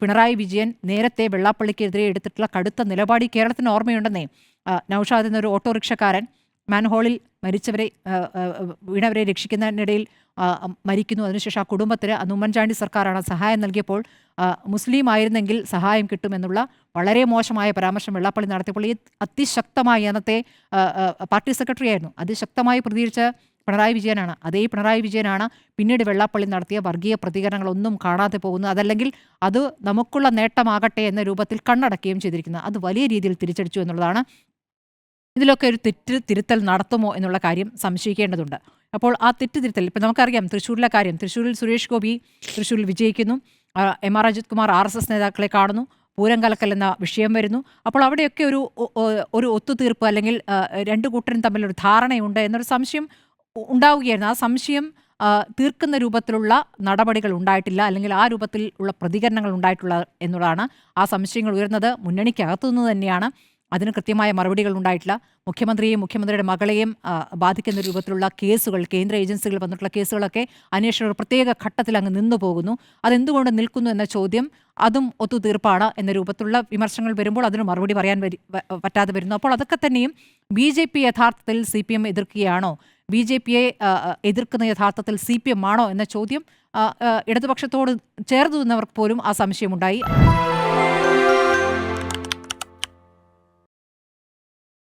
പിണറായി വിജയൻ നേരത്തെ വെള്ളാപ്പള്ളിക്കെതിരെ എടുത്തിട്ടുള്ള കടുത്ത നിലപാട് കേരളത്തിന് ഓർമ്മയുണ്ടെന്നേ. നൌഷാദ് എന്നൊരു ഓട്ടോറിക്ഷക്കാരൻ മാൻഹോളിൽ വീണവരെ രക്ഷിക്കുന്നതിനിടയിൽ മരിക്കുന്നു. അതിനുശേഷം ആ കുടുംബത്തിന് അന്ന് ഉമ്മൻചാണ്ടി സർക്കാരാണ് സഹായം നൽകിയപ്പോൾ മുസ്ലിം ആയിരുന്നെങ്കിൽ സഹായം കിട്ടുമെന്നുള്ള വളരെ മോശമായ പരാമർശം വെള്ളാപ്പള്ളി നടത്തിയപ്പോൾ ഈ അതിശക്തമായി അന്നത്തെ പാർട്ടി സെക്രട്ടറി ആയിരുന്നു അതിശക്തമായി പ്രതികരിച്ച പിണറായി വിജയനാണ്. അതേ പിണറായി വിജയനാണ് പിന്നീട് വെള്ളാപ്പള്ളി നടത്തിയ വർഗീയ പ്രതികരണങ്ങളൊന്നും കാണാതെ പോകുന്നത്. അതല്ലെങ്കിൽ അത് നമുക്കുള്ള നേട്ടമാകട്ടെ എന്ന രൂപത്തിൽ കണ്ണടക്കുകയും ചെയ്തിരിക്കുന്നത്. അത് വലിയ രീതിയിൽ തിരിച്ചടിച്ചു എന്നുള്ളതാണ്. ഇതിലൊക്കെ ഒരു തിരുത്തൽ നടത്തുമോ എന്നുള്ള കാര്യം സംശയിക്കേണ്ടതുണ്ട്. അപ്പോൾ ആ തിരുത്തൽ ഇപ്പം നമുക്കറിയാം തൃശ്ശൂരിലെ കാര്യം. തൃശ്ശൂരിൽ സുരേഷ് ഗോപി തൃശ്ശൂരിൽ വിജയിക്കുന്നു. M R Ajith Kumar RSS നേതാക്കളെ കാണുന്നു. പൂരം കലക്കൽ എന്ന വിഷയം വരുന്നു. അപ്പോൾ അവിടെയൊക്കെ ഒരു ഒത്തുതീർപ്പ് അല്ലെങ്കിൽ രണ്ടു കൂട്ടരും തമ്മിലൊരു ധാരണയുണ്ട് എന്നൊരു സംശയം ഉണ്ടാവുകയായിരുന്നു. ആ സംശയം തീർക്കുന്ന രൂപത്തിലുള്ള നടപടികൾ ഉണ്ടായിട്ടില്ല, അല്ലെങ്കിൽ ആ രൂപത്തിൽ ഉള്ള പ്രതികരണങ്ങൾ ഉണ്ടായിട്ടുള്ള എന്നുള്ളതാണ്. ആ സംശയങ്ങൾ ഉയർന്നത് മുന്നണിക്കകത്തുനിന്ന് തന്നെയാണ്. അതിന് കൃത്യമായ മറുപടികൾ ഉണ്ടായിട്ടില്ല. മുഖ്യമന്ത്രിയെയും മുഖ്യമന്ത്രിയുടെ മകളെയും ബാധിക്കുന്ന രൂപത്തിലുള്ള കേസുകൾ, കേന്ദ്ര ഏജൻസികൾ വന്നിട്ടുള്ള കേസുകളൊക്കെ അന്വേഷണം ഒരു പ്രത്യേക ഘട്ടത്തിൽ അങ്ങ് നിന്നു പോകുന്നു. അതെന്തുകൊണ്ട് നിൽക്കുന്നു എന്ന ചോദ്യം, അതും ഒത്തുതീർപ്പാണ് എന്ന രൂപത്തിലുള്ള വിമർശനങ്ങൾ വരുമ്പോൾ അതിന് മറുപടി പറയാൻ പറ്റാതെ വരുന്നു. അപ്പോൾ അതൊക്കെ തന്നെയും BJP യഥാർത്ഥത്തിൽ CPM എതിർക്കുകയാണോ, BJPയെ എതിർക്കുന്ന യഥാർത്ഥത്തിൽ CPM ആണോ എന്ന ചോദ്യം ഇടതുപക്ഷത്തോട് ചേർന്ന് നിന്നവർക്ക് പോലും ആ സംശയമുണ്ടായി.